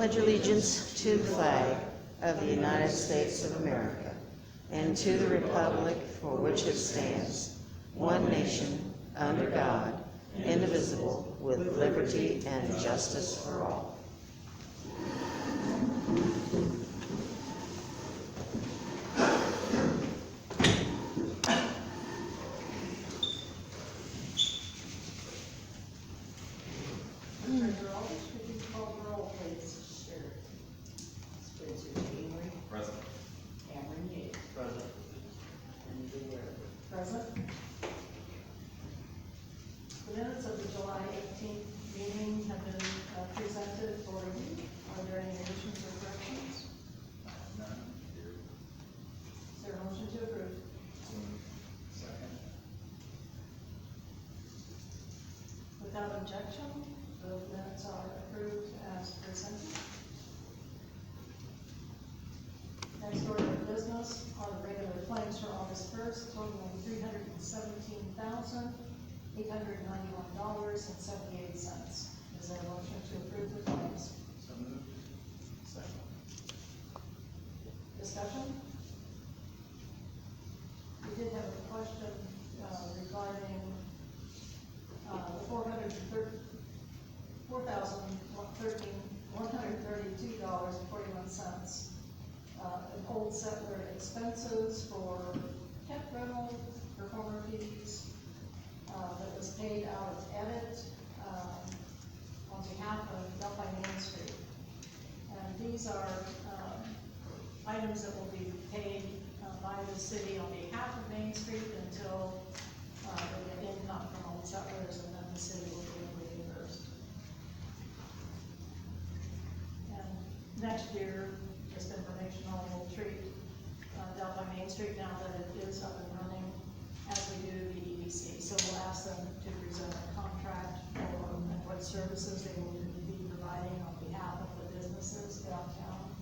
pledge allegiance to the flag of the United States of America and to the republic for which it stands, one nation, under God, indivisible, with liberty and justice for all. Present. The minutes of the July 18th meeting have been presented for review. Are there any additions or corrections? None. Is there a motion to approve? Second. Without objection, the minutes are approved as presented. Next order of business are the regular claims for August 1st, totaling $317,891.78. Is there a motion to approve the claims? So moved. Second. Discussion? We did have a question regarding $4,132.41. An old settler expenses for camp rental, performer fees, that was paid out of edit, on behalf of Delphi Main Street. And these are, items that will be paid, by the city on behalf of Main Street until, they get income from old settlers, and then the city will be reimbursed. And next year, just informational, we'll treat Delphi Main Street now that it is up and running as we do the EDC. So we'll ask them to present a contract for what services they will be providing on behalf of the businesses downtown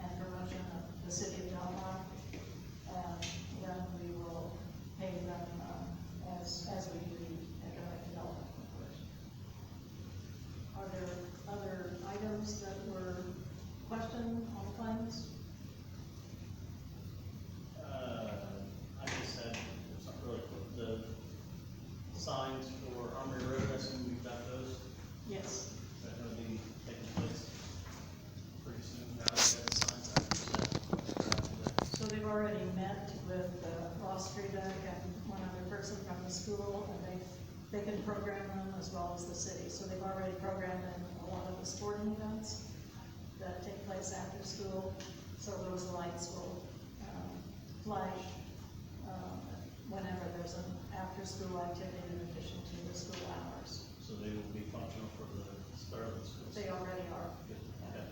and promotion of the city of Delphi. And then we will pay them as we do the economic development corporation. Are there other items that were questioned on the claims? I just had something really quick. The signs for Armory Road, I assume we've got those. Yes. Is that gonna be taking place pretty soon? Now that we got the signs out, So they've already met with Ross Friedek and one other person from the school, and they can program them as well as the city. So they've already programmed in a lot of the sporting events that take place after school. So those lights will flash whenever there's an after-school activity in addition to the school hours. so they will be functional for the start of the school. They already are. Good. Okay,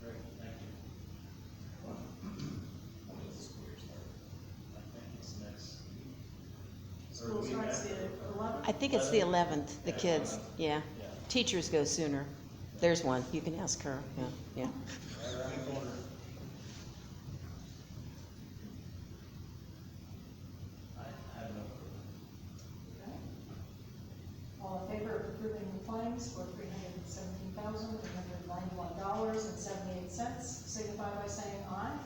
great, thank you. When does the school year start? I think it's next. School week starts the after. 11th. I think it's the 11th, the Yeah, kids, 11th. yeah. Yeah. Teachers go sooner. There's one, you can ask her, yeah. Right around the corner. I have no further. Okay. All in favor of approving the claims for $317,891.78, signify by saying aye.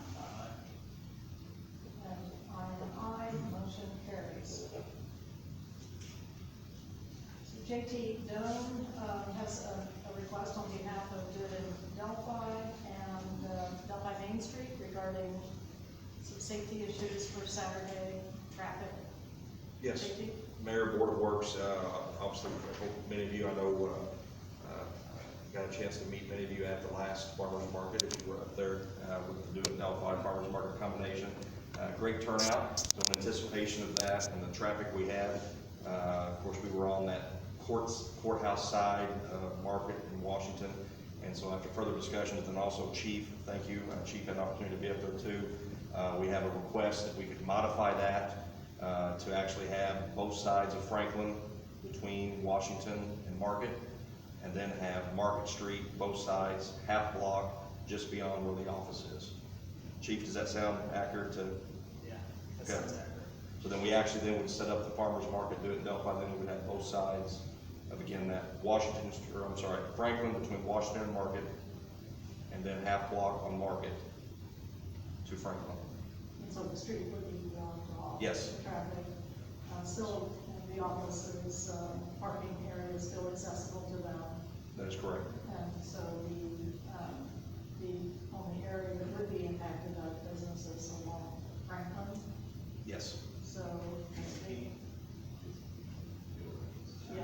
And I am aye, motion carries. So JT Doan has a request on behalf of Good in Delphi and Delphi Main Street regarding some safety issues for Saturday traffic. Yes, JT? Mayor, Board of Works, obviously, I hope many of you, I know, got a chance to meet many of you at the last farmer's market, if you were up there, with the Do It Delphi Farmers Market combination. Great turnout, so in anticipation of that and the traffic we had, of course, we were on that courthouse side of market in Washington, and so after further discussions, and also Chief, thank you, Chief had an opportunity to be up there too, we have a request that we could modify that to actually have both sides of Franklin between Washington and Market, and then have Market Street, both sides, half block, just beyond where the office is. Chief, does that sound accurate to? Yeah, that Okay. sounds accurate. So then we actually then would set up the farmer's market, do it in Delphi, then we would have both sides of, again, that Franklin between Washington and Market, and then half block on Market to Franklin. And so the street would be blocked off. Yes. For traffic. Still, the offices, parking area is still accessible to them. That is correct. And so the only area that would be impacted are businesses along Franklin. Yes. So, yeah.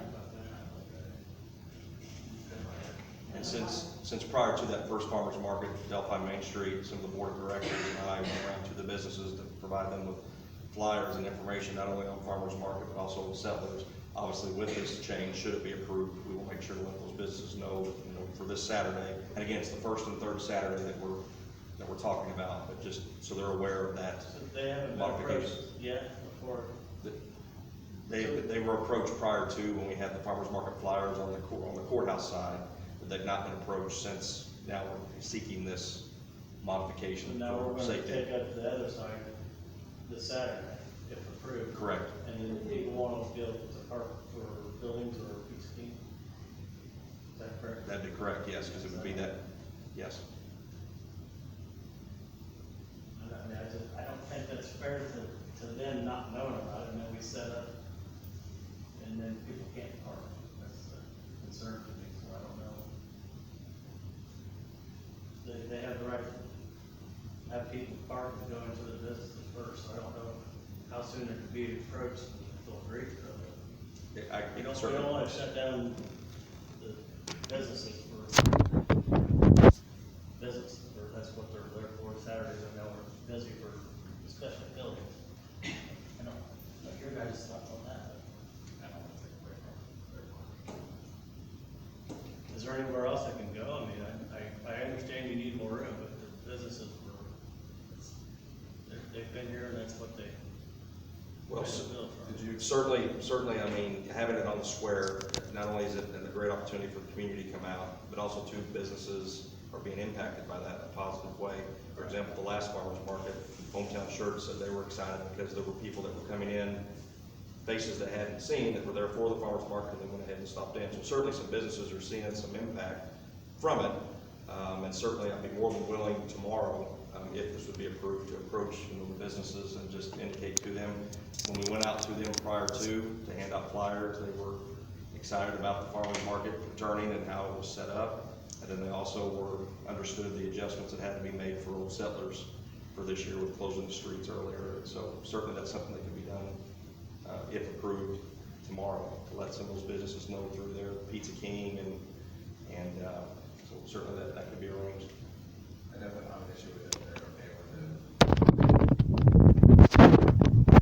And since prior to that first farmer's market, Delphi Main Street, some of the board of directors and I went around to the businesses to provide them with flyers and information, not only on farmer's market, but also settlers. Obviously, with this change, should it be approved, we will make sure to let those businesses know, for this Saturday. And again, it's the first and third Saturday that we're talking about, but just so they're aware of that. So they haven't been approached yet before? They were approached prior to when we had the farmer's market flyers on the courthouse side, but they've not been approached since. Now we're seeking this modification So now we're for gonna safety. take up the other side this Saturday, if approved. Correct. And then people want to be able to park for buildings or pizza king. Is that correct? That'd be correct, yes, because it would be that, yes. I mean, I don't think that's fair to them not knowing about it, and then we set up, and then people can't park. That's a concern to me, so I don't know. They have the right to have people park and go into the businesses first, so I don't know how soon it could be approached, if they'll agree to it. We don't wanna shut down the businesses for business, or that's what they're there for. Saturdays, I know we're busy for special buildings. I don't know your guys' thoughts on that, but I don't think is there anywhere else I can go? I mean, I understand you need more room, but the businesses they've been here and that's what they. Well, built from. certainly, I mean, having it on the square, not only is it a great opportunity for the community to come out, but also too, businesses are being impacted by that in a positive way. For example, the last farmer's market, Hometown Shirt said they were excited because there were people that were coming in, faces they hadn't seen, that were there for the farmer's market, and they went ahead and stopped in. So certainly some businesses are seeing some impact from it, and certainly I'd be more than willing tomorrow, if this would be approved, to approach the businesses and just indicate to them. When we went out to them prior to hand out flyers, they were excited about the farmer's market returning and how it was set up. And then they also understood the adjustments that had to be made for old settlers for this year with closing the streets earlier. And so certainly that's something that can be done, if approved tomorrow, to let some of those businesses know through their Pizza King and so certainly that could be arranged. I definitely have an issue with it, they're okay with it.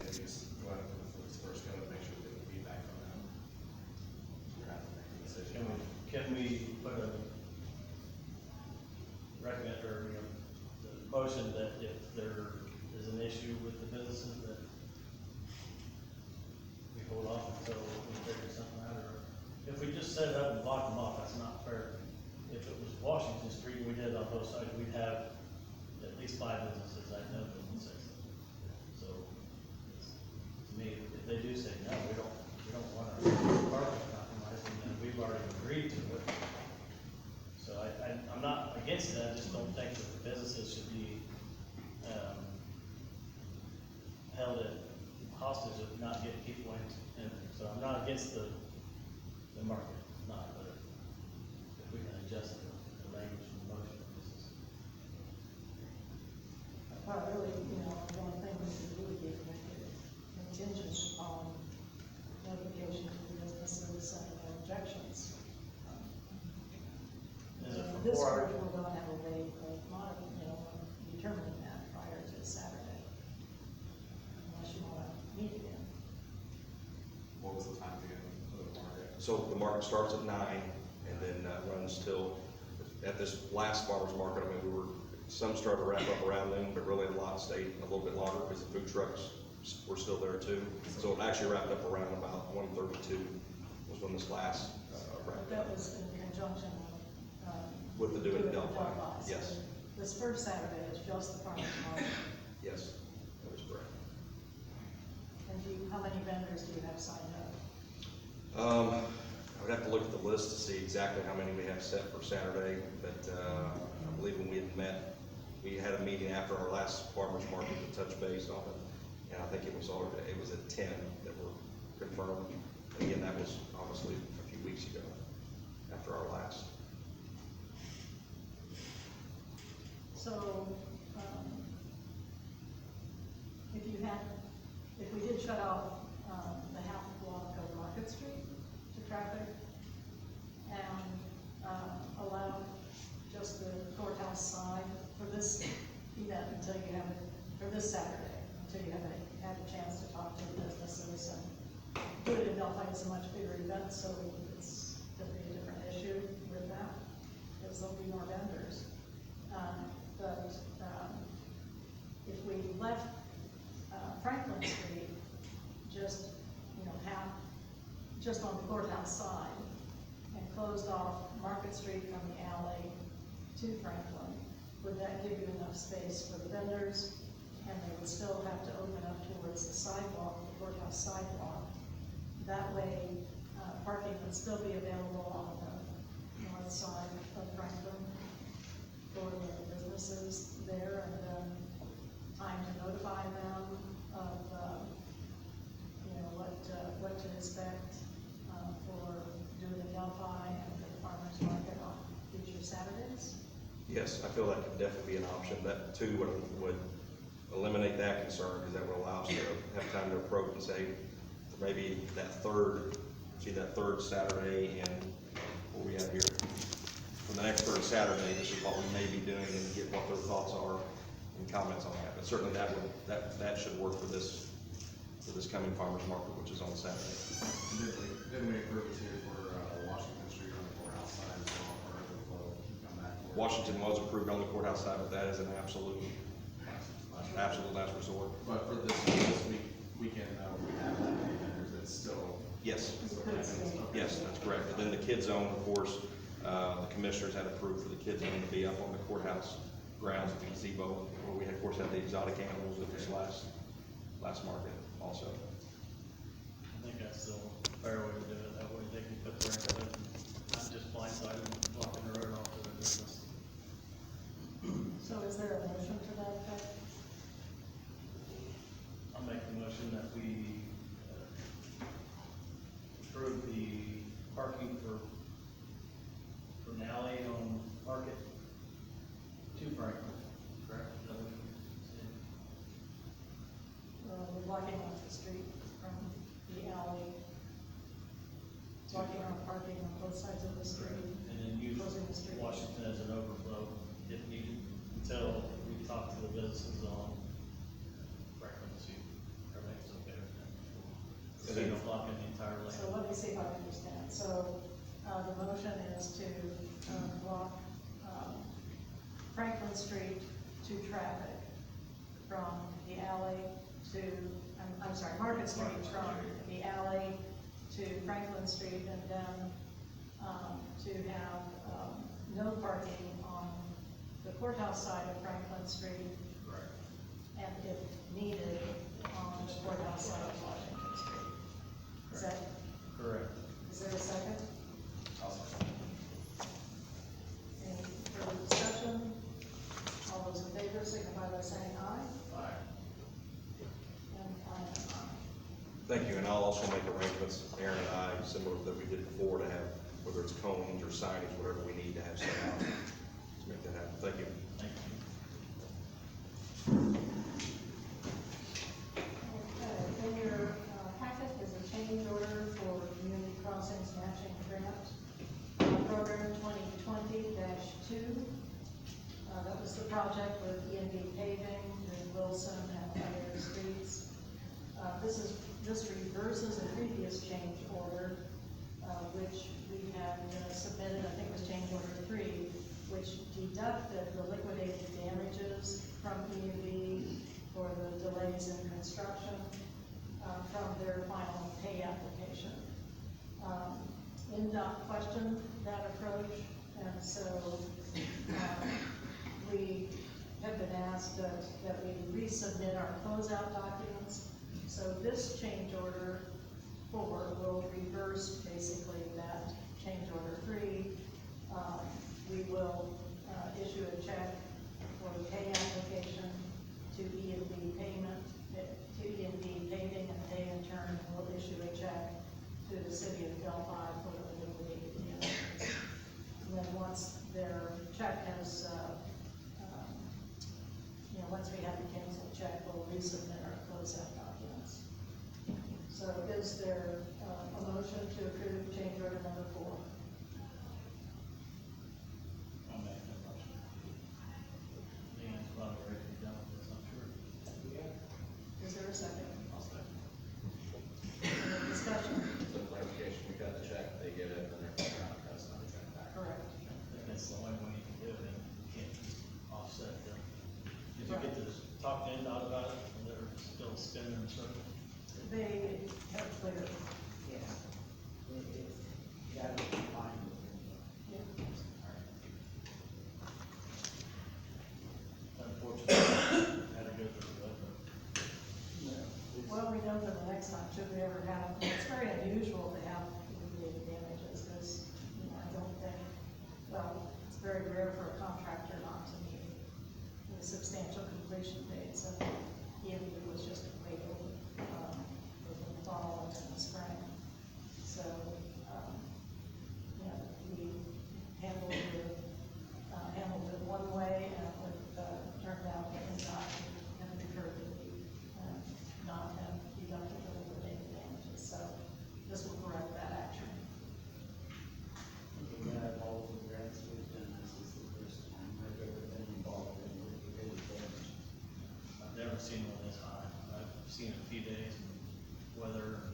They just go out and first go and make sure they get feedback from them. You're not making a decision. Can we put a recommend, or, the motion that if there is an issue with the businesses, that we hold off until we figure something out, or if we just set it up and block them off, that's not fair. If it was Washington Street, we did it on both sides, we'd have at least 5 businesses, I know, businesses. So, to me, if they do say, no, we don't want to parking compromise, and we've already agreed to it. So I'm not against it, I just don't think that the businesses should be, held at hostage of not getting people in. So I'm not against the market, not, but if we can adjust the language and the motion. Well, really, one thing we should really be contingent upon notification to the businesses and their objections. Is it This for group, we're gonna have a way of determining that prior to Saturday. Unless you wanna meet again. What was the time again for the market? So the market starts at 9 and then runs till, at this last farmer's market, I mean, some started to wrap up around noon, but really a lot stayed a little bit longer because the food trucks were still there too. So it actually wrapped up around about 1:32 was when this last wrapped That up. was in conjunction With the Do It with Delphi, So yes. This first Saturday is just the farmer's market. Yes, that is correct. And how many vendors do you have signed up? I would have to look at the list to see exactly how many we have set for Saturday, but I believe when we had met, we had a meeting after our last farmer's market to touch base on it. And I think it was at 10 that were confirmed. And again, that was obviously a few weeks ago, after our last. So, if we did shut off, the half block of Market Street to traffic and, allow just the courthouse side for this event until you have it, for this Saturday, until you have a chance to talk to the businesses and do it in Delphi, it's a much bigger event, so it's gonna be a different issue with that, because there'll be more vendors. If we left, Franklin Street just, just on the courthouse side and closed off Market Street from the alley to Franklin, would that give you enough space for the vendors? And they would still have to open up towards the sidewalk, the courthouse sidewalk. That way, parking would still be available on the north side of Franklin for the businesses there, and then time to notify them of, what to expect, for doing the Delphi and for the farmer's market on future Saturdays. Yes, I feel that could definitely be an option. That too would eliminate that concern, because that would allow us to have time to approach and say, maybe that third Saturday, and what we have here, for the next third Saturday, this is what we may be doing, and get what their thoughts are and comments on that. But certainly that should work for this coming farmer's market, which is on Saturday. Didn't we approve it here for, Washington Street on the courthouse side, so for the flow, come back for? Washington was approved on the courthouse side, but that is an absolute last resort. But for this weekend, we have that many vendors, it's still. Yes. Okay. Yes, that's correct. And then the kid zone, of course, the commissioners had approved for the kid zone to be up on the courthouse grounds at the gazebo, where we had, of course, had the exotic animals at this last market also. I think that's still a fair way to do it, that way they can put their input and not just blindside them, blocking the road off to their business. So is there a motion to that effect? I'll make the motion that we approve the parking for an alley on Market to Franklin. Correct. Is that what you said? We're blocking off the street from the alley, blocking off parking on both sides of the street. And then use Closing the street. Washington as an overflow if needed, until we talk to the businesses on Franklin, see if everything's okay with that. So you don't block in the entire lane. So let me see if I understand. So, the motion is to, block, Franklin Street to traffic from the alley to, I'm sorry, Market Street from the alley to Franklin Street, and then, to have, no parking on the courthouse side of Franklin Street, Correct. and if needed, on the courthouse side of Washington Street. Is that, Correct. is there a second? I'll second. Any further discussion? All those in favor signify by saying aye. Aye. And I am aye. Thank you, and I'll also make arrangements, Aaron and I, similar that we did before, to have, whether it's cones or signage, whatever we need to have set out to make that happen. Thank you. Thank you. Okay, in your packet is a change order for Community Crossings Matching Grant, program 2020-2. That was the project with E&B paving in Wilson and other streets. This reverses a previous change order, which we had submitted, I think it was change order 3, which deducted the liquidated damages from E&B for the delays in construction, from their final pay application. NDOT questioned that approach, and so, we have been asked that we resubmit our closeout documents. So this change order 4 will reverse basically that change order 3. We will issue a check for the pay application to E&B payment, to E&B paving, and they in turn will issue a check to the city of Delphi for the liquidated damages. And then once their check has, once we have the canceled check, we'll resubmit our closeout documents. So is there a motion to approve change order number 4? I'll make that motion. Leanne's probably ready to be done with this, I'm sure. Is there a second? I'll second. Any discussion? So clarification, we got the check, they get it, and they're going around and pressing on the check back. Correct. And that's the only way you can do it, and you can't offset them. Did you get to talk to NDOT about it, and they're still spinning in circles? They have cleared. Yeah. That would be fine. Yeah. Unfortunately, had to go through that, but Well, we know for the next time, should we ever have, it's very unusual to have liquidated damages, because, I don't think, well, it's very rare for a contractor not to meet the substantial completion date, so even if it was just a wait over, in the fall and in the spring. So, we handled it one way, and it turned out that it had occurred to be, not have deducted the liquidated damages, so this will correct that action. We have all the grants we've done, this is the first time I've ever been involved in liquidated damage. I've never seen one this high. I've seen it a few days, and weather,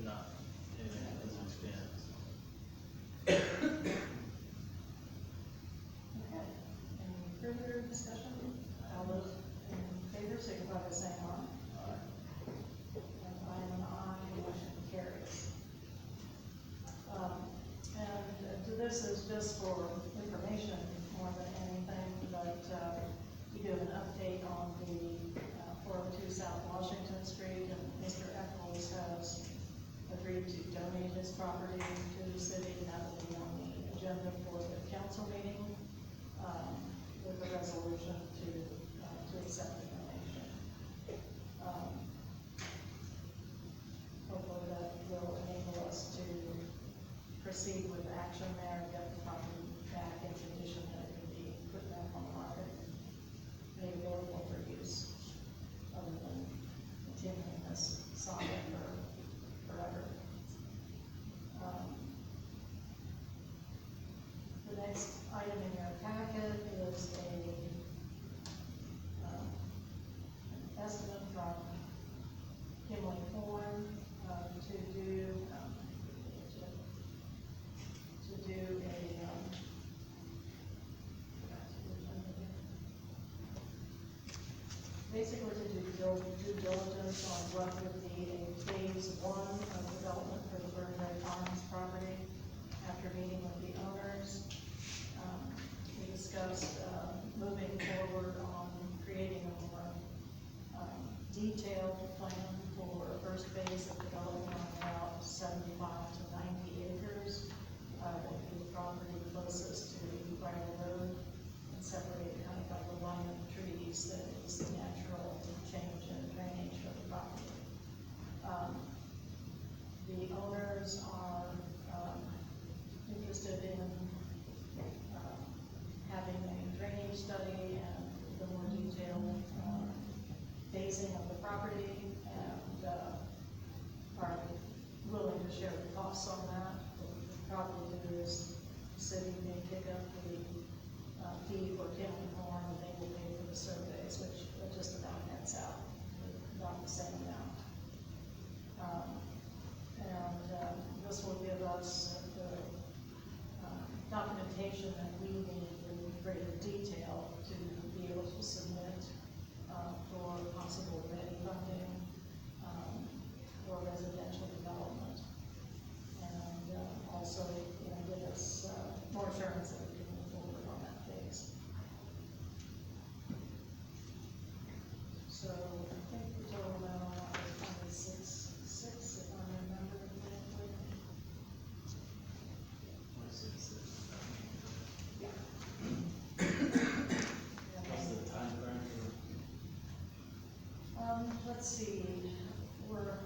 not anything that doesn't extend. Okay, any further discussion? All those in favor, signify by saying aye. And I am an aye, motion carries. And this is just for information more than anything, but we do an update on the 402 South Washington Street, and Mr. Eccles has agreed to donate his property to the city, and that will be on the agenda for the council meeting, with a resolution to accept the donation. Hopefully that will enable us to proceed with action there and get the property back in condition that it can be put back on the market, made available for use, other than continuing this saga forever. The next item in your packet is an estimate from Kimley Horn, to do basically to do due diligence on what would be a phase 1 of development for the Burnett Farms property. After meeting with the owners, we discussed moving forward on creating a more detailed plan for a first phase of development on about 75 to 90 acres. That would be the property closest to Bridle Road and separate kind of by the line of trees that is the natural change in drainage for the property. The owners are interested in having a drainage study and the more detailed phasing of the property, and are willing to share the costs on that. What we could probably do is the city may pick up the fee for Kimley Horn, and they will pay for the surveys, which just about nets out, about the same amount. This will give us the documentation that we need in greater detail to be able to submit for possible ready funding for residential development, and also give us more assurance that we can move forward on that phase. So I think the total amount on that is 26.6, if I remember correctly. Yeah. see, we're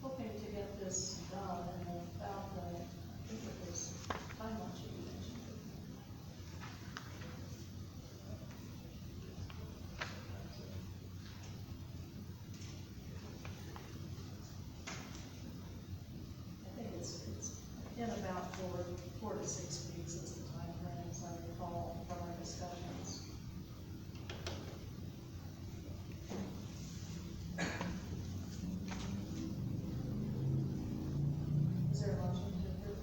hoping to get this done in about the, I think it was timeline you mentioned. I think it's in about 4 to 6 weeks is the time frame, as I recall from our discussions. Is there a motion to approve?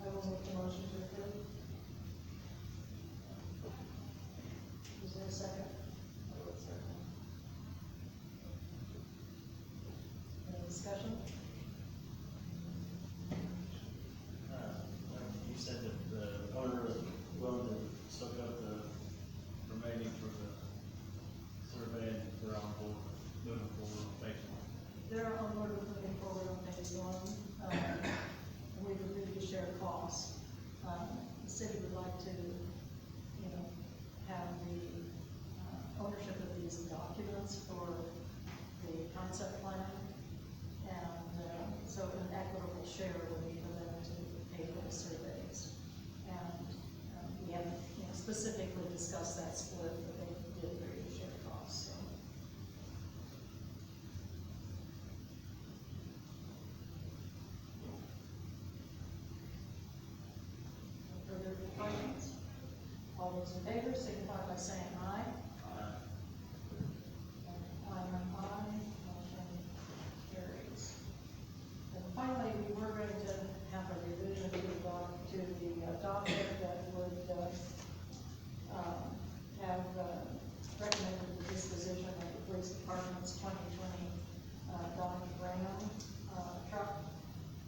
I will make the motion to approve. Is there a second? I will second. Any discussion? You said that the owner is willing to soak up the remaining for the survey, and they're on board, moving forward, basically. They're on board with moving forward on phase one, and we've agreed to share costs. The city would like to, have the ownership of these documents for the concept plan. And, so an equitable share would be for them to pay for the surveys. And, we haven't, specifically discussed that split, but they did agree to share costs, so. Further questions? All those in favor signify by saying aye. Aye, motion carries. And finally, we were going to have a revision to the docket that would, have, recommended the disposition of the police department's 2020, Dodge Ram, truck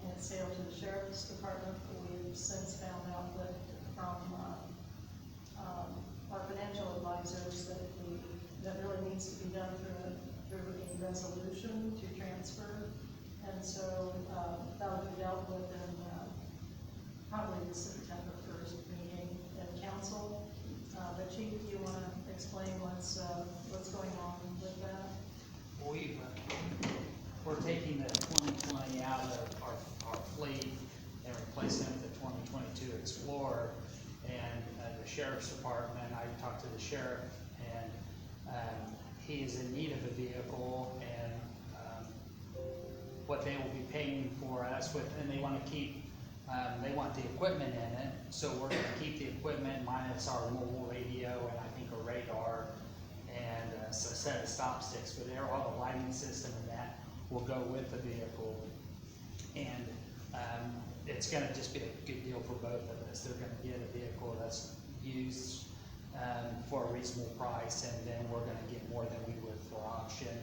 and sale to the sheriff's department. We've since found out that from, our financial advisors that really needs to be done through a resolution to transfer. And so, that'll be dealt with in, probably the September 1st meeting at council. But Chief, do you wanna explain what's going on with that? We're taking the 2020 out of our fleet and replacing it with the 2022 Explorer. And the sheriff's department, I talked to the sheriff, and he is in need of a vehicle, and what they will be paying for us with, and they want to keep, they want the equipment in it, so we're going to keep the equipment minus our mobile radio and I think a radar and a set of stop sticks for there. All the lighting system and that will go with the vehicle, and it's going to just be a good deal for both of us. They're going to get a vehicle that's used for a reasonable price, and then we're going to get more than we would for auction.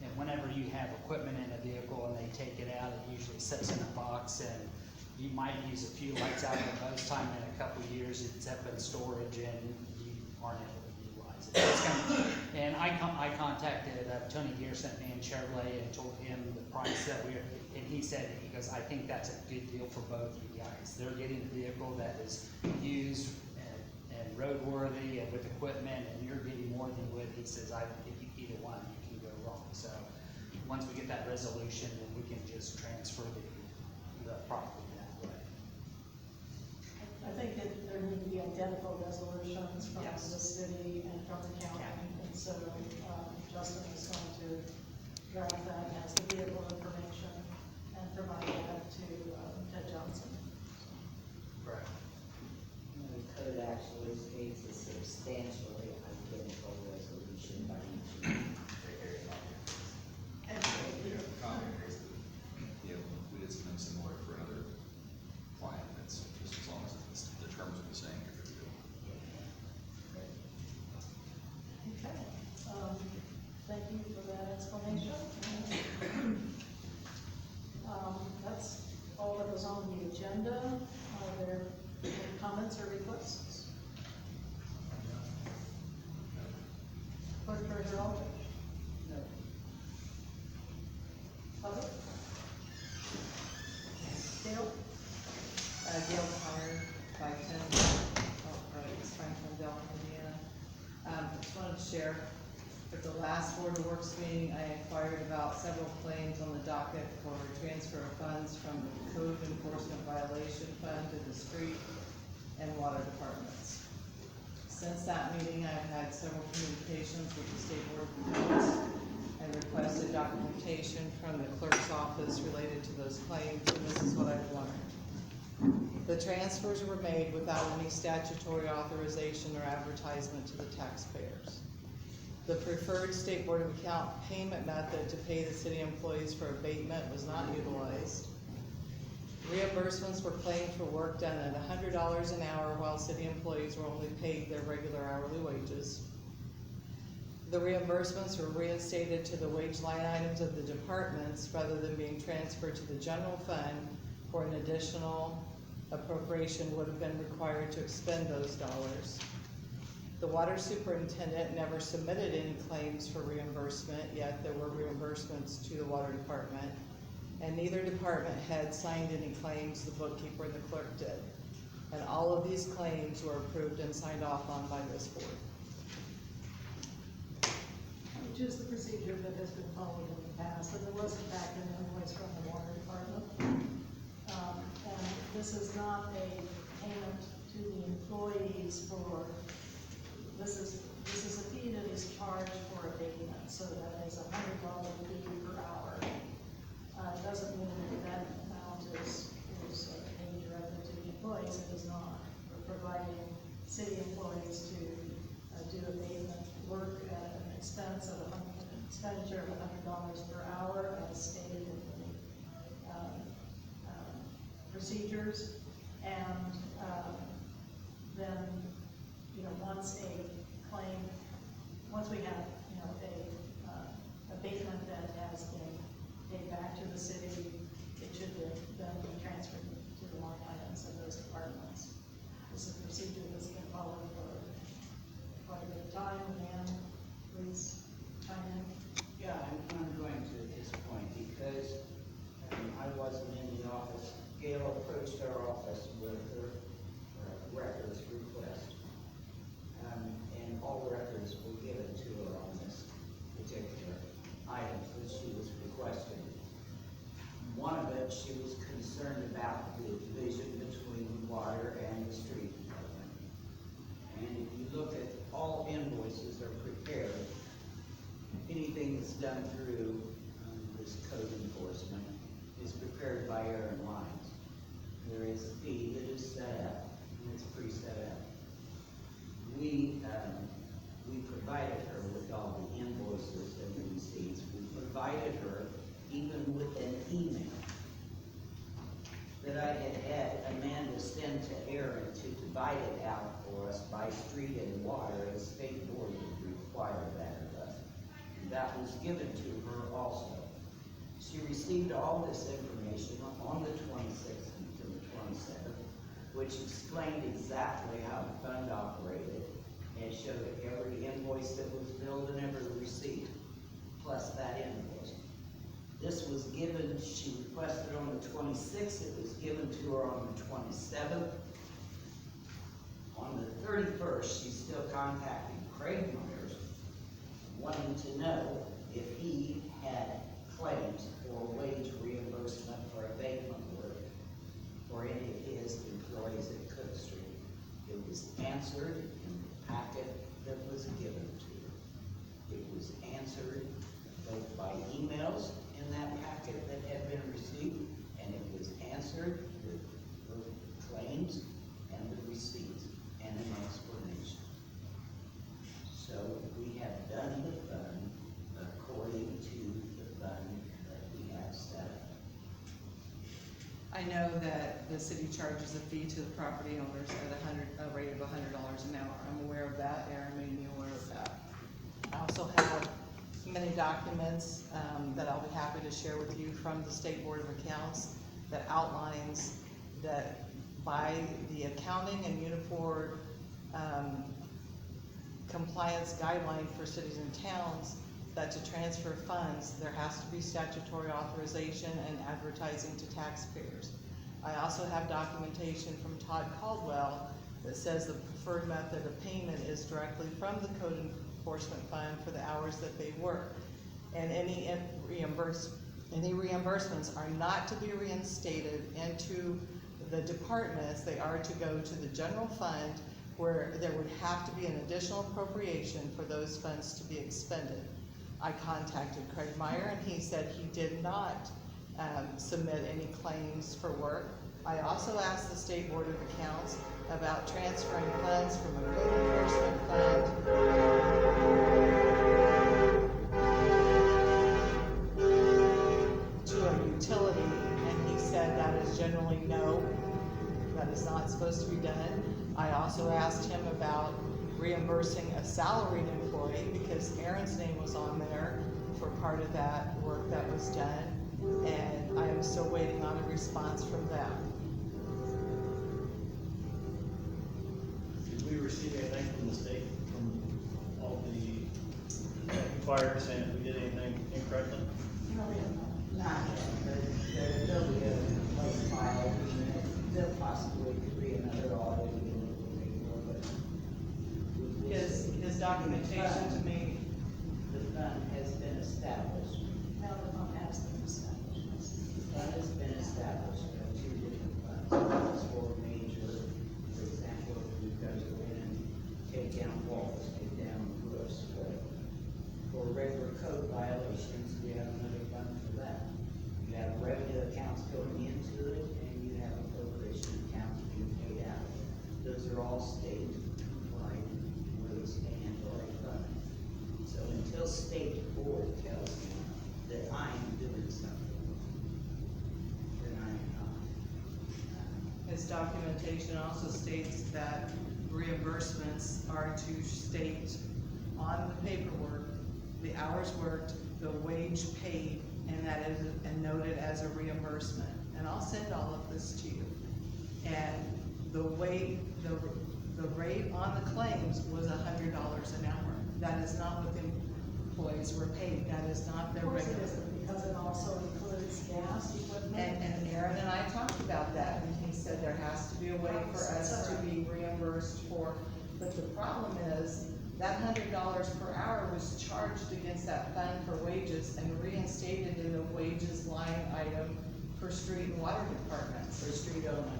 And whenever you have equipment in a vehicle and they take it out, it usually sits in a box, and you might use a few lights out, but most time in a couple of years it's up in storage and you aren't able to utilize it. And I contacted Tony Gearson and Chevrolet and told him the price that and he said, he goes, I think that's a good deal for both you guys. They're getting a vehicle that is used and roadworthy and with equipment, and you're getting more than you would. He says, if you either one, you can go wrong. So once we get that resolution, then we can just transfer the property that way. I think that there need to be identical resolutions from Yes. the city and from the county. And so, Justin is going to draft that as the vehicle information and provide that to Ted Johnson. Correct. The code actually states a substantially identical resolution by each. Yeah, we did something similar for another client, that's just as long as the terms are the same, you're good to go. Okay, thank you for that explanation. That's all that was on the agenda. Are there any comments or requests? Clerk Treasurer Aldrich? No. Public? Dale? Gail Fire, 510. share. At the last Board of Works meeting, I inquired about several claims on the docket for transfer of funds from the Code Enforcement Violation Fund to the street and water departments. Since that meeting, I've had several communications with the State Board of Accounts and requested documentation from the clerk's office related to those claims, and this is what I've learned. The transfers were made without any statutory authorization or advertisement to the taxpayers. The preferred State Board of Account payment method to pay the city employees for abatement was not utilized. Reimbursements were claimed for work done at $100 an hour, while city employees were only paid their regular hourly wages. The reimbursements were reinstated to the wage line items of the departments rather than being transferred to the general fund, where an additional appropriation would have been required to expend those dollars. The water superintendent never submitted any claims for reimbursement, yet there were reimbursements to the water department, and neither department had signed any claims. The bookkeeper and the clerk did. And all of these claims were approved and signed off on by this board. Which is the procedure that has been followed in the past, and there was in fact an invoice from the water department. And this is not a payment to the employees for, this is a fee that is charged for abatement, so that is $100 fee per hour. It doesn't mean that that amount is paid directly to the employees, it is not. We're providing city employees to do abatement work at an expense of an expenditure of $100 per hour as stated in the procedures. And then, once we have, a abatement that has been paid back to the city, it should then be transferred to the line items of those departments. This is a procedure that's been followed for quite a bit of time. And please chime in. Yeah, I'm going to at this point because I wasn't in the office. Gail approached our office with her records request. And all the records were given to her on this particular item that she was requesting. One of it, she was concerned about the division between water and the street department. And if you look at all invoices are prepared, anything that's done through this code enforcement is prepared by Aaron Lyons. There is a fee that is set up, and it's pre-set up. We provided her with all the invoices and the receipts. We provided her even with an email that I had Amanda send to Aaron to divide it out for us by street and water, as state board would require that of us. And that was given to her also. She received all this information on the 26th and the 27th, which explained exactly how the fund operated and showed every invoice that was billed and every receipt, plus that invoice. This was given, she requested on the 26th, it was given to her on the 27th. On the 31st, she's still contacting Craig Myers, wanting to know if he had claims for wage reimbursement or abatement work for any of his employees at Cook Street. It was answered in the packet that was given to her. It was answered both by emails in that packet that had been received, and it was answered with her claims and the receipts and an explanation. So we have done the fund according to the fund that we have set up. I know that the city charges a fee to the property owners at a rate of $100 an hour. I'm aware of that. Aaron made me aware of that. I also have many documents that I'll be happy to share with you from the State Board of Accounts that outlines that by the accounting and uniform compliance guideline for cities and towns, that to transfer funds, there has to be statutory authorization and advertising to taxpayers. I also have documentation from Todd Caldwell that says the preferred method of payment is directly from the Code enforcement fund for the hours that they work. And any reimbursements are not to be reinstated into the departments. They are to go to the general fund, where there would have to be an additional appropriation for those funds to be expended. I contacted Craig Meyer, and he said he did not submit any claims for work. I also asked the State Board of Accounts about transferring funds from a code enforcement fund to a utility, and he said that is generally no, that is not supposed to be done. I also asked him about reimbursing a salaried employee, because Aaron's name was on there for part of that work that was done, and I am still waiting on a response from them. Did we receive anything from the state, from all the inquiries saying if we did anything incorrectly? Not yet, but there'll be a complaint filed, and there'll possibly could be another audit again, but. His documentation to me, The fund has been established. Now the fund has been established. The fund has been established, there are two different funds. One is for major, for example, if we've got to go in and take down walls, take down roofs, but for regular code violations, we have another fund for that. You have revenue accounts going into it, and you have appropriation accounts being paid out. Those are all state compliant with mandatory funding. So until state board tells me that I am doing something, then I am not. his documentation also states that reimbursements are to state on the paperwork the hours worked, the wage paid, and that is and noted as a reimbursement. And I'll send all of this to you. And the rate on the claims was $100 an hour. That is not what the employees were paid. That is not their Of course it regular. isn't, because it also includes gas, equipment. And Aaron and I talked about that, and he said there has to be a way for us to be reimbursed for, but the problem is, that $100 per hour was charged against that fund for wages and reinstated in the wages line item for street and water departments. For street only.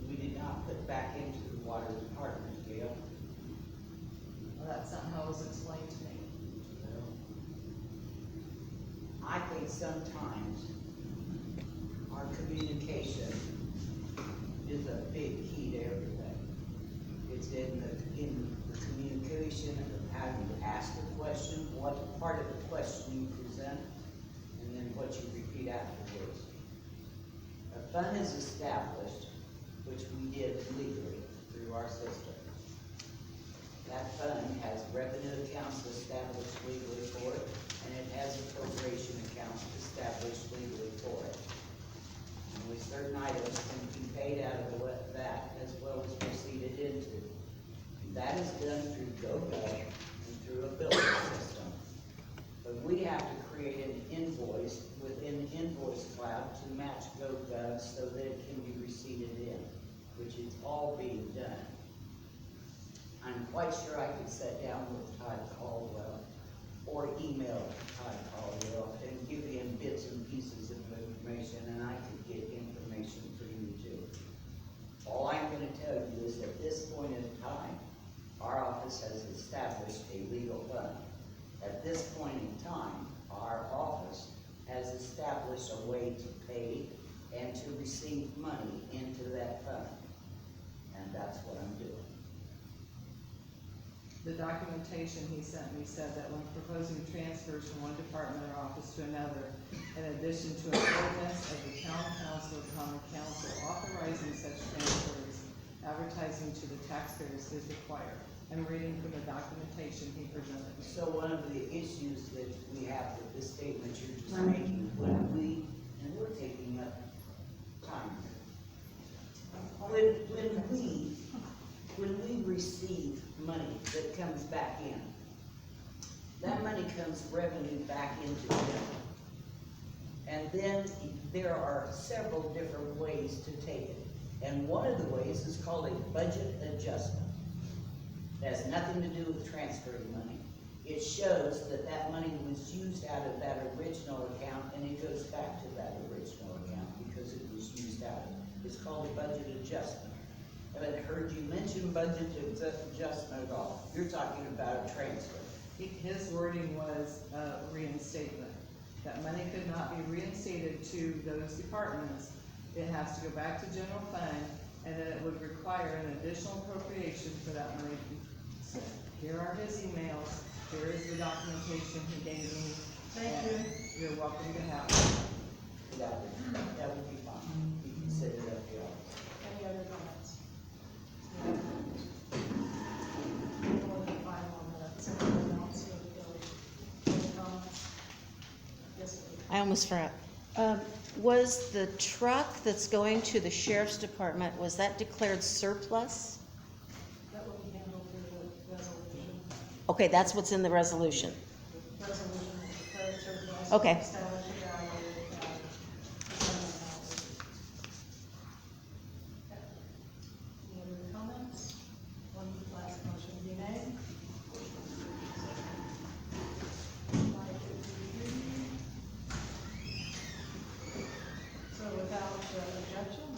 We did not put back into the water department, Gail. Well, that's not how it was explained to me. I think sometimes our communication is a big key to everything. It's in the communication of how you ask the question, what part of the question you present, and then what you repeat afterwards. A fund is established, which we did legally through our system. That fund has revenue accounts established legally for it, and it has appropriation accounts established legally for it. And with certain items can be paid out of that as well as proceeded into. That is done through GoGov and through a billing system. But we have to create an invoice within Invoice Cloud to match GoGov so that it can be receipted in, which is all being done. I'm quite sure I could sit down with Todd Caldwell or email Todd Caldwell and give him bits and pieces of information, and I could get information for you too. All I'm gonna tell you is at this point in time, our office has established a legal fund. At this point in time, our office has established a way to pay and to receive money into that fund. And that's what I'm doing. The documentation he sent me said that when proposing transfers from one department or office to another, in addition to an ordinance of the town council or common council authorizing such transfers, advertising to the taxpayers is required. I'm reading from the documentation he presented me. So one of the issues that we have with this statement you're just making, when we, and we're taking up time here. When we receive money that comes back in, that money comes revenue back into them. And then there are several different ways to take it. And one of the ways is called a budget adjustment. It has nothing to do with transferring money. It shows that that money was used out of that original account, and it goes back to that original account because it was used out of it. It's called a budget adjustment. I haven't heard you mention budget adjustment at all. You're talking about a transfer. His wording was reinstatement. That money could not be reinstated to those departments. It has to go back to general fund, and then it would require an additional appropriation for that money to be sent. Here are his emails, here is the documentation he gave me. Thank you. You're welcome to have it. That would be fine. You can set it up here. Any other comments? More than 5 more minutes. Anyone else who would go? Any comments? Yes, please. I almost forgot. Was the truck that's going to the sheriff's department, was that declared surplus? That will be handled through the resolution. Okay, that's what's in the resolution. The resolution will declare it surplus. Okay. Establish a value, determine value. Okay. Any other comments? One last motion to be made. Mike, if you agree. So without objection,